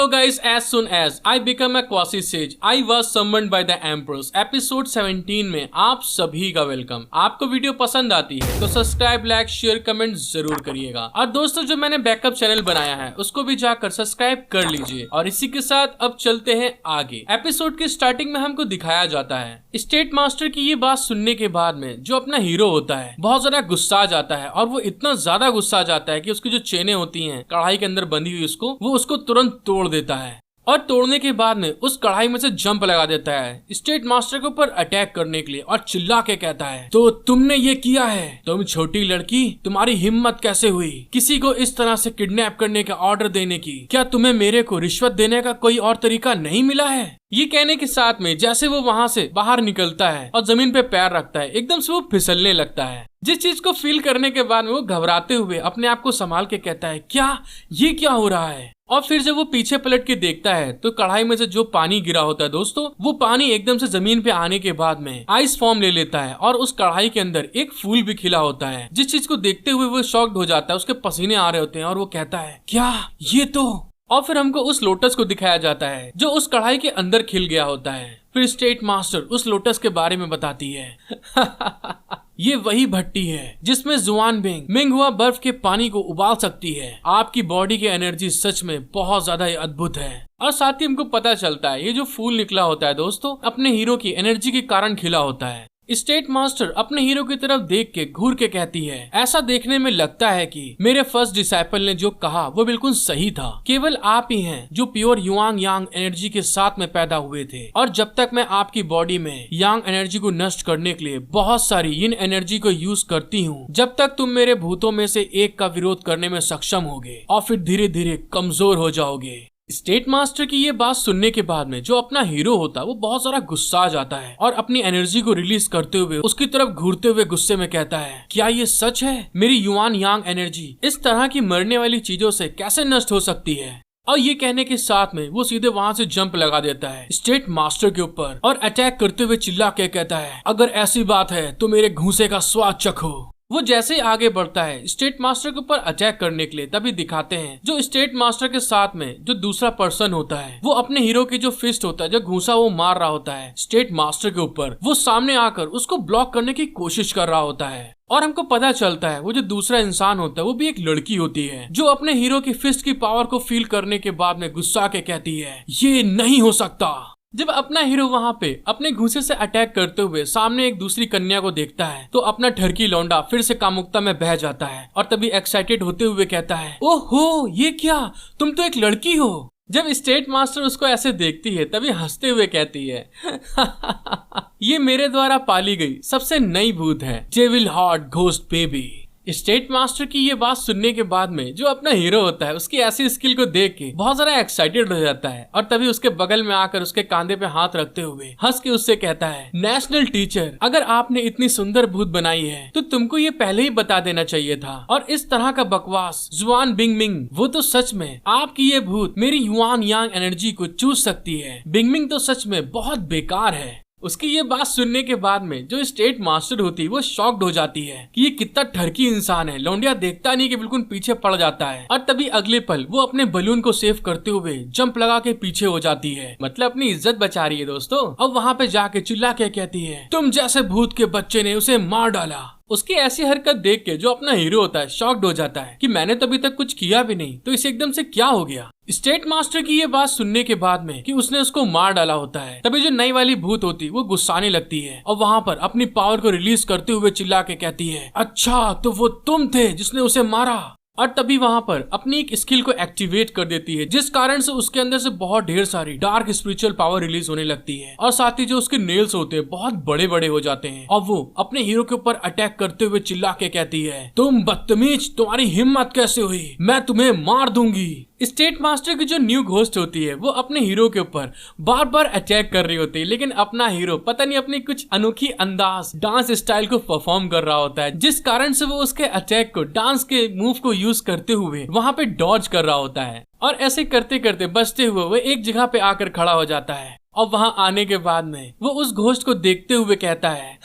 Hello guys, as soon as I become a quasi sage, I was summoned by the emperors. Episode 17 में आप सभी का welcome. आपको video पसंद आती है तो सब्सक्राइब, लाइक, शेयर, कमेंट जरूर करिएगा। और दोस्तों, जो मैंने बैकअप चैनल बनाया है उसको भी जाकर सब्सक्राइब कर लीजिए। और इसी के साथ अब चलते हैं आगे। एपिसोड की स्टार्टिंग में हमको दिखाया जाता है स्टेट मास्टर की ये बात सुनने के बाद में जो अपना हीरो होता है बहुत ज्यादा गुस्सा आ जाता है। और वो इतना ज्यादा गुस्सा आ जाता है कि उसकी जो चेनें होती हैं कढ़ाई के अंदर बंधी हुई वो उसको तुरंत तोड़ देता है। और तोड़ने के बाद में उस कढ़ाई में से जंप लगा देता है स्टेट मास्टर के ऊपर अटैक करने के लिए और चिल्ला के कहता है, तो तुमने ये किया है? तुम छोटी लड़की, तुम्हारी हिम्मत कैसे हुई किसी को इस तरह से किडनैप करने का ऑर्डर देने की? क्या तुम्हें मेरे को रिश्वत देने का कोई और तरीका नहीं मिला है? ये कहने के साथ में जैसे वो वहाँ से बाहर निकलता है और जमीन पे पैर रखता है, एकदम से वो फिसलने लगता है। जिस चीज को फील करने के बाद में वो घबराते हुए अपने आप को संभाल के कहता है, ये क्या हो रहा है? और फिर जब वो पीछे पलट के देखता है तो कढ़ाई में से जो पानी गिरा होता है दोस्तों, वो पानी एकदम से जमीन पे आने के बाद में आइस फॉर्म ले लेता है और उस कढ़ाई के अंदर एक फूल भी खिला होता है। जिस चीज को देखते हुए वो शॉक्ड हो जाता है, उसके पसीने आ रहे होते हैं और वो कहता है, क्या ये तो। और फिर हमको उस लोटस को दिखाया जाता है जो उस कढ़ाई के अंदर खिल गया होता है। फिर स्टेट मास्टर उस लोटस के बारे में बताती है ये वही भट्टी है जिसमें जुआन मिंग हुआ बर्फ के पानी को उबाल सकती है। आपकी बॉडी की एनर्जी सच में बहुत ज्यादा अद्भुत है। और साथ ही हमको पता चलता है ये जो फूल निकला होता है दोस्तों, अपने हीरो की एनर्जी के कारण खिला होता है। स्टेट मास्टर अपने हीरो की तरफ देख के घूर के कहती है, ऐसा देखने में लगता है कि मेरे फर्स्ट डिसाइपल ने जो कहा वो बिल्कुल सही था। केवल आप ही हैं जो प्योर युआंग यांग एनर्जी के साथ में पैदा हुए थे। और जब तक मैं आपकी बॉडी में यांग एनर्जी को नष्ट करने के लिए बहुत सारी इन एनर्जी को यूज करती हूँ, जब तक तुम मेरे भूतों में से एक का विरोध करने में सक्षम होगे और फिर धीरे धीरे कमजोर हो जाओगे। स्टेट मास्टर की ये बात सुनने के बाद में जो अपना हीरो होता है वो बहुत सारा गुस्सा आ जाता है और अपनी एनर्जी को रिलीज करते हुए उसकी तरफ घूरते हुए गुस्से में कहता है, क्या ये सच है? मेरी युआन यांग एनर्जी इस तरह की मरने वाली चीजों से कैसे नष्ट हो सकती है? और ये कहने के साथ में वो सीधे वहाँ से जंप लगा देता है स्टेट मास्टर के ऊपर और अटैक करते हुए चिल्ला के कहता है, अगर ऐसी बात है तो मेरे घूंसे का स्वाद चखो। वो जैसे आगे बढ़ता है स्टेट मास्टर के ऊपर अटैक करने के लिए, तभी दिखाते हैं जो स्टेट मास्टर के साथ में जो दूसरा पर्सन होता है वो अपने हीरो की जो फिस्ट होता है, जो घूंसा वो मार रहा होता है स्टेट मास्टर के ऊपर, वो सामने आकर उसको ब्लॉक करने की कोशिश कर रहा होता है। और हमको पता चलता है वो जो दूसरा इंसान होता है वो भी एक लड़की होती है जो अपने हीरो की फिस्ट की पावर को फील करने के बाद में गुस्सा के कहती है, ये नहीं हो सकता। जब अपना हीरो वहाँ पे अपने घूंसे से अटैक करते हुए सामने एक दूसरी कन्या को देखता है तो अपना ठरकी लौंडा फिर से कामुकता में बह जाता है और तभी एक्साइटेड होते हुए कहता है, ओहो ये क्या, तुम तो एक लड़की हो। जब स्टेट मास्टर उसको ऐसे देखती है तभी हंसते हुए कहती है ये मेरे द्वारा पाली गई सबसे नई भूत है, जेविल hot ghost baby. State master की ये बात सुनने के बाद में जो अपना हीरो होता है उसकी ऐसी स्किल को देख के बहुत ज्यादा एक्साइटेड हो जाता है और तभी उसके बगल में आकर उसके कांधे पे हाथ रखते हुए हंस के उससे कहता है, नेशनल टीचर, अगर आपने इतनी सुंदर भूत बनाई है तो तुमको ये पहले ही बता देना चाहिए था। और इस तरह का बकवास जुआन मिंग, वो तो सच में आपकी ये भूत मेरी युआन यांग एनर्जी को चूस सकती है। मिंग तो सच में बहुत बेकार है। उसकी ये बात सुनने के बाद में जो स्टेट मास्टर होती है वो शॉक्ड हो जाती है कि ये कितना ठरकी इंसान है। लौंडिया देखता नहीं कि बिल्कुल पीछे पड़ जाता है और तभी अगले पल वो अपने बलून को सेव करते हुए जंप लगा के पीछे हो जाती है, मतलब अपनी इज्जत बचा रही है दोस्तों। और वहाँ पे जाके चिल्ला के कहती है, तुम जैसे भूत के बच्चे ने उसे मार डाला। उसकी ऐसी हरकत देख के जो अपना हीरो होता है शॉक्ड हो जाता है कि मैंने तो अभी तक कुछ किया भी नहीं, तो इसे एकदम से क्या हो गया। स्टेट मास्टर की ये बात सुनने के बाद में कि उसने उसको मार डाला होता है, तभी जो नई वाली भूत होती वो गुस्साने लगती है और वहाँ पर अपनी पावर को रिलीज करते हुए चिल्ला के कहती है, अच्छा तो वो तुम थे जिसने उसे मारा। और तभी वहाँ पर अपनी एक स्किल को एक्टिवेट कर देती है जिस कारण से उसके अंदर से बहुत ढेर सारी डार्क स्पिरिचुअल पावर रिलीज होने लगती है और साथ ही जो उसके नेल्स होते हैं बहुत बड़े बड़े हो जाते हैं और वो अपने हीरो के ऊपर अटैक करते हुए चिल्ला के कहती है, तुम बदतमीज, तुम्हारी हिम्मत कैसे हुई, मैं तुम्हें मार दूंगी। स्टेट मास्टर की जो न्यू घोस्ट होती है वो अपने हीरो के ऊपर बार बार अटैक कर रही होती है, लेकिन अपना हीरो पता नहीं अपनी कुछ अनोखी अंदाज डांस स्टाइल को परफॉर्म कर रहा होता है, जिस कारण से वो उसके अटैक को डांस के मूव को यूज करते हुए वहाँ पे डॉज कर रहा होता है। और ऐसे करते करते बचते हुए वो एक जगह पे आकर खड़ा हो जाता है और वहाँ आने के बाद में वो उस घोस्ट को देखते हुए कहता है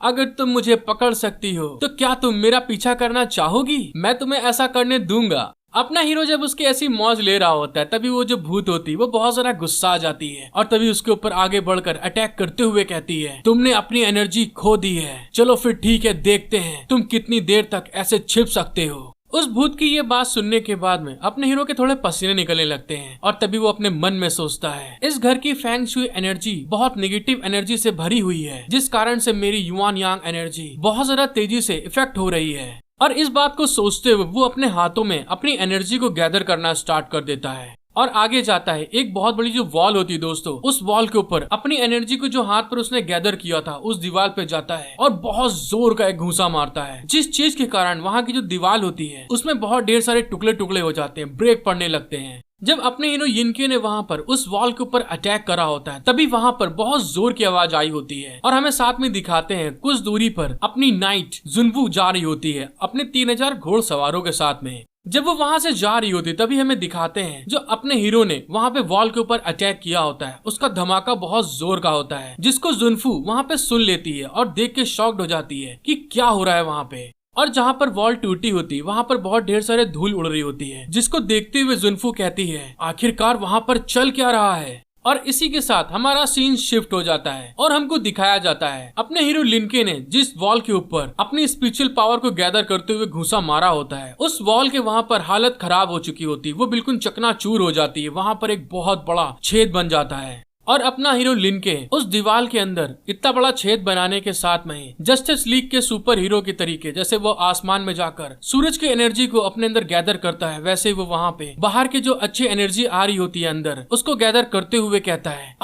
अगर तुम मुझे पकड़ सकती हो तो क्या तुम मेरा पीछा करना चाहोगी? मैं तुम्हें ऐसा करने दूंगा। अपना हीरो जब उसकी ऐसी मौज ले रहा होता है तभी वो जो भूत होती है वो बहुत ज्यादा गुस्सा आ जाती है और तभी उसके ऊपर आगे बढ़कर अटैक करते हुए कहती है, तुमने अपनी एनर्जी खो दी है, चलो फिर ठीक है, देखते हैं तुम कितनी देर तक ऐसे छिप सकते हो। उस भूत की ये बात सुनने के बाद में अपने हीरो के थोड़े पसीने निकलने लगते हैं और तभी वो अपने मन में सोचता है, इस घर की फेंग शुई एनर्जी बहुत नेगेटिव एनर्जी से भरी हुई है, जिस कारण से मेरी युआन यांग एनर्जी बहुत ज्यादा तेजी से इफेक्ट हो रही है। और इस बात को सोचते हुए वो अपने हाथों में अपनी एनर्जी को गैदर करना स्टार्ट कर देता है और आगे जाता है। एक बहुत बड़ी जो वॉल होती है दोस्तों, उस वॉल के ऊपर अपनी एनर्जी को जो हाथ पर उसने गैदर किया था उस दीवार पे जाता है और बहुत जोर का एक घूंसा मारता है, जिस चीज के कारण वहाँ की जो दीवार होती है उसमें बहुत ढेर सारे टुकड़े टुकड़े हो जाते हैं, ब्रेक पड़ने लगते हैं। जब अपने हीरो यिनके ने वहाँ पर उस वॉल के ऊपर अटैक करा होता है तभी वहाँ पर बहुत जोर की आवाज आई होती है और हमें साथ में दिखाते हैं कुछ दूरी पर अपनी नाइट जुनवू जा रही होती है अपने 3000 घोड़सवारों के साथ में। जब वो वहाँ से जा रही होती तभी हमें दिखाते हैं जो अपने हीरो ने वहाँ पे वॉल के ऊपर अटैक किया होता है उसका धमाका बहुत जोर का होता है, जिसको जुनफू वहाँ पे सुन लेती है और देख के शॉक्ड हो जाती है कि क्या हो रहा है वहाँ पे। और जहाँ पर वॉल टूटी होती है वहाँ पर बहुत ढेर सारे धूल उड़ रही होती है, जिसको देखते हुए जुनफू कहती है, आखिरकार वहाँ पर चल क्या रहा है। और इसी के साथ हमारा सीन शिफ्ट हो जाता है और हमको दिखाया जाता है अपने हीरो लिनके ने जिस वॉल के ऊपर अपनी स्पिरिचुअल पावर को गैदर करते हुए घुसा मारा होता है, उस वॉल के वहाँ पर हालत खराब हो चुकी होती है, वो बिल्कुल चकनाचूर हो जाती है, वहाँ पर एक बहुत बड़ा छेद बन जाता है। और अपना हीरो लिनके उस दीवार के अंदर इतना बड़ा छेद बनाने के साथ में ही जस्टिस लीग के सुपर हीरो के तरीके जैसे वो आसमान में जाकर सूरज की एनर्जी को अपने अंदर गैदर करता है, वैसे ही वो वहाँ पे बाहर की जो अच्छी एनर्जी आ रही होती है अंदर उसको गैदर करते हुए कहता है,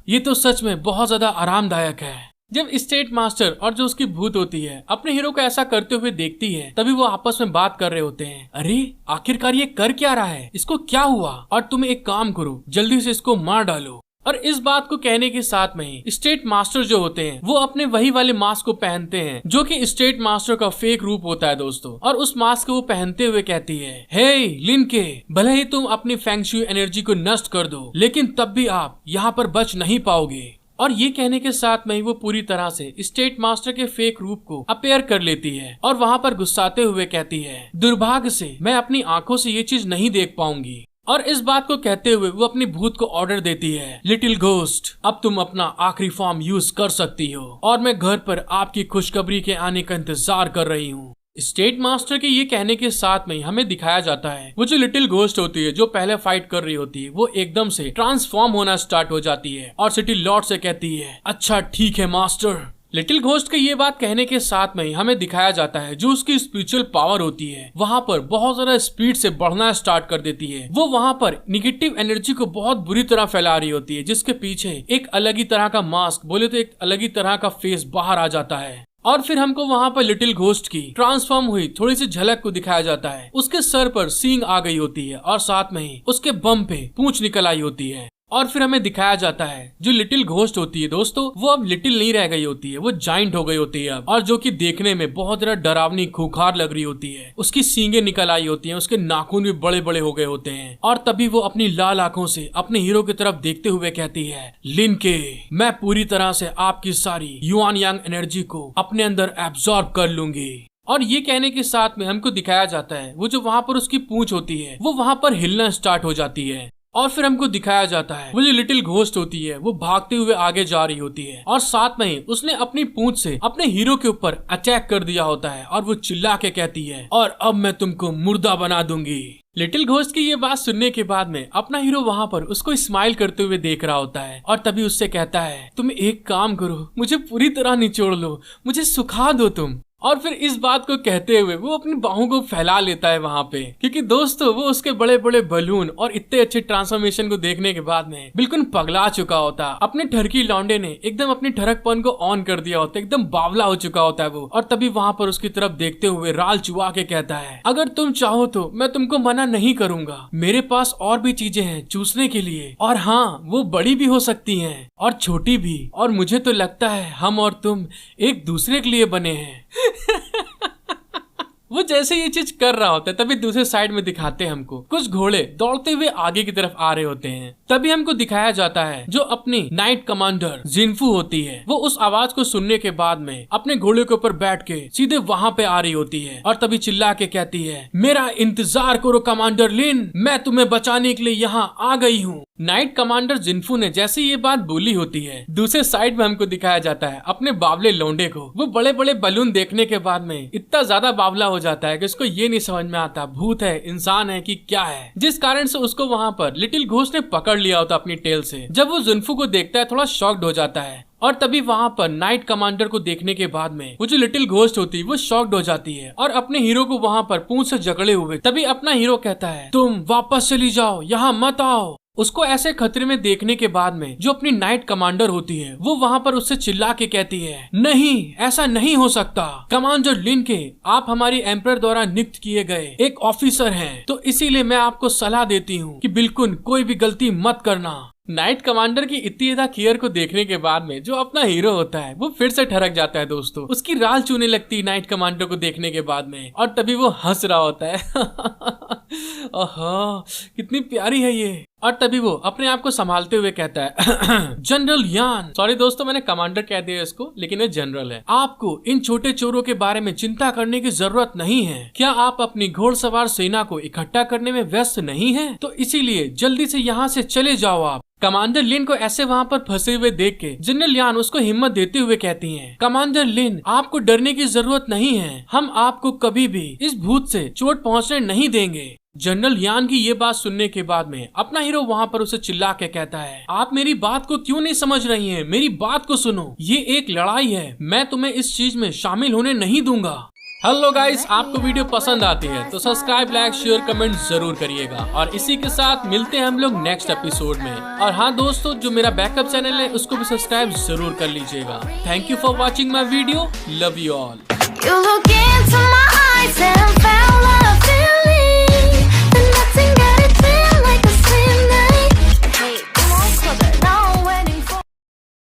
ये तो सच में बहुत ज्यादा आरामदायक है। जब स्टेट मास्टर और जो उसकी भूत होती है अपने हीरो को ऐसा करते हुए देखती है तभी वो आपस में बात कर रहे होते हैं, अरे आखिरकार ये कर क्या रहा है, इसको क्या हुआ, और तुम एक काम करो जल्दी से इसको मार डालो। और इस बात को कहने के साथ में ही स्टेट मास्टर जो होते हैं वो अपने वही वाले मास्क को पहनते हैं जो कि स्टेट मास्टर का फेक रूप होता है दोस्तों, और उस मास्क को वो पहनते हुए कहती है, हे लिनके, भले ही तुम अपनी फेंग शुई एनर्जी को नष्ट कर दो लेकिन तब भी आप यहाँ पर बच नहीं पाओगे। और ये कहने के साथ में ही वो पूरी तरह से स्टेट मास्टर के फेक रूप को अपेयर कर लेती है और वहाँ पर गुस्साते हुए कहती है, दुर्भाग्य से मैं अपनी आंखों से ये चीज नहीं देख पाऊंगी। और इस बात को कहते हुए वो अपनी भूत को ऑर्डर देती है, लिटिल घोस्ट, अब तुम अपना आखिरी फॉर्म यूज कर सकती हो और मैं घर पर आपकी खुशखबरी के आने का इंतजार कर रही हूँ। स्टेट मास्टर के ये कहने के साथ में हमें दिखाया जाता है वो जो लिटिल घोस्ट होती है जो पहले फाइट कर रही होती है वो एकदम से ट्रांसफॉर्म होना स्टार्ट हो जाती है और सिटी लॉर्ड से कहती है, अच्छा ठीक है मास्टर। लिटिल घोस्ट के ये बात कहने के साथ में ही हमें दिखाया जाता है जो उसकी स्पिरिचुअल पावर होती है वहाँ पर बहुत ज्यादा स्पीड से बढ़ना स्टार्ट कर देती है। वो वहाँ पर निगेटिव एनर्जी को बहुत बुरी तरह फैला रही होती है, जिसके पीछे एक अलग ही तरह का मास्क, बोले तो एक अलग ही तरह का फेस बाहर आ जाता है। और फिर हमको वहाँ पर लिटिल घोस्ट की ट्रांसफॉर्म हुई थोड़ी सी झलक को दिखाया जाता है। उसके सर पर सींग आ गई होती है और साथ में ही उसके बम पे पूंछ निकल आई होती है। और फिर हमें दिखाया जाता है जो लिटिल घोस्ट होती है दोस्तों वो अब लिटिल नहीं रह गई होती है, वो जाइंट हो गई होती है अब, और जो कि देखने में बहुत ज्यादा डरावनी खूंखार लग रही होती है। उसकी सींगें निकल आई होती हैं, उसके नाखून भी बड़े बड़े हो गए होते हैं। और तभी वो अपनी लाल आंखों से अपने हीरो की तरफ देखते हुए कहती है, लिनके, मैं पूरी तरह से आपकी सारी युआन यांग एनर्जी को अपने अंदर एब्जॉर्ब कर लूंगी। और ये कहने के साथ में हमको दिखाया जाता है वो जो वहाँ पर उसकी पूंछ होती है वो वहाँ पर हिलना स्टार्ट हो जाती है। और फिर हमको दिखाया जाता है वो जो लिटिल घोस्ट होती है वो भागते हुए आगे जा रही होती है और साथ में ही उसने अपनी पूंछ से अपने हीरो के ऊपर अटैक कर दिया होता है और वो चिल्ला के कहती है, और अब मैं तुमको मुर्दा बना दूंगी। लिटिल घोस्ट की ये बात सुनने के बाद में अपना हीरो वहाँ पर उसको स्माइल करते हुए देख रहा होता है और तभी उससे कहता है, तुम एक काम करो, मुझे पूरी तरह निचोड़ लो, मुझे सुखा दो तुम। और फिर इस बात को कहते हुए वो अपनी बाहों को फैला लेता है वहाँ पे, क्योंकि दोस्तों वो उसके बड़े बड़े बलून और इतने अच्छे ट्रांसफॉर्मेशन को देखने के बाद में बिल्कुल पगला चुका होता। अपने ठरकी लौंडे ने एकदम अपनी ठरकपन को ऑन कर दिया होता, एकदम बावला हो चुका होता है वो। और तभी वहाँ पर उसकी तरफ देखते हुए राल चुआ के कहता है, अगर तुम चाहो तो मैं तुमको मना नहीं करूंगा, मेरे पास और भी चीजें हैं चूसने के लिए, और हाँ वो बड़ी भी हो सकती हैं और छोटी भी, और मुझे तो लगता है हम और तुम एक दूसरे के लिए बने हैं। वो जैसे ये चीज कर रहा होता है तभी दूसरे साइड में दिखाते हैं हमको कुछ घोड़े दौड़ते हुए आगे की तरफ आ रहे होते हैं। तभी हमको दिखाया जाता है जो अपनी नाइट कमांडर जिनफू होती है, वो उस आवाज को सुनने के बाद में अपने घोड़े के ऊपर बैठ के सीधे वहाँ पे आ रही होती है और तभी चिल्ला के कहती है, मेरा इंतजार करो कमांडर लिन, मैं तुम्हें बचाने के लिए यहाँ आ गई हूँ। नाइट कमांडर जिनफू ने जैसे ये बात बोली होती है, दूसरे साइड में हमको दिखाया जाता है अपने बावले लौंडे को। वो बड़े बड़े बलून देखने के बाद में इतना ज्यादा बावला हो जाता है कि उसको ये नहीं समझ में आता भूत है, इंसान है कि क्या है, जिस कारण से उसको वहाँ पर लिटिल घोस्ट ने पकड़ लिया होता अपनी टेल से। जब वो जिनफू को देखता है थोड़ा शॉक्ड हो जाता है और तभी वहाँ पर नाइट कमांडर को देखने के बाद में वो जो लिटिल घोस्ट होती है वो शॉक्ड हो जाती है और अपने हीरो को वहाँ पर पूंछ से जकड़े हुए। तभी अपना हीरो कहता है, तुम वापस चली जाओ, यहाँ मत आओ। उसको ऐसे खतरे में देखने के बाद में जो अपनी नाइट कमांडर होती है वो वहाँ पर उससे चिल्ला के कहती है, नहीं ऐसा नहीं हो सकता, कमांडर लिन के आप हमारी एम्परर द्वारा नियुक्त किए गए एक ऑफिसर हैं, तो इसीलिए मैं आपको सलाह देती हूँ कि बिल्कुल कोई भी गलती मत करना। नाइट कमांडर की इतनी ज्यादा केयर को देखने के बाद में जो अपना हीरो होता है वो फिर से ठरक जाता है दोस्तों। उसकी राल चूने लगती है नाइट कमांडर को देखने के बाद में और तभी वो हंस रहा होता है ओह कितनी प्यारी है ये। और तभी वो अपने आप को संभालते हुए कहता है जनरल यान, सॉरी दोस्तों मैंने कमांडर कह दिया इसको, लेकिन ये जनरल है, आपको इन छोटे चोरों के बारे में चिंता करने की जरूरत नहीं है। क्या आप अपनी घोड़सवार सेना को इकट्ठा करने में व्यस्त नहीं हैं? तो इसीलिए जल्दी से यहाँ से चले जाओ आप। कमांडर लिन को ऐसे वहाँ पर फंसे हुए देख के जनरल यान उसको हिम्मत देते हुए कहती हैं, कमांडर लिन आपको डरने की जरूरत नहीं है, हम आपको कभी भी इस भूत से चोट पहुँचने नहीं देंगे। जनरल यान की ये बात सुनने के बाद में अपना हीरो वहाँ पर उसे चिल्ला के कहता है, आप मेरी बात को क्यों नहीं समझ रही हैं? मेरी बात को सुनो, ये एक लड़ाई है, मैं तुम्हें इस चीज में शामिल होने नहीं दूंगा। हेलो गाइस, आपको वीडियो पसंद आती है तो सब्सक्राइब लाइक शेयर कमेंट जरूर करिएगा और इसी के साथ मिलते हैं हम लोग नेक्स्ट एपिसोड में। और हाँ दोस्तों, जो मेरा बैकअप चैनल है उसको भी सब्सक्राइब जरूर कर लीजिएगा। Thank you for watching my video, love you all.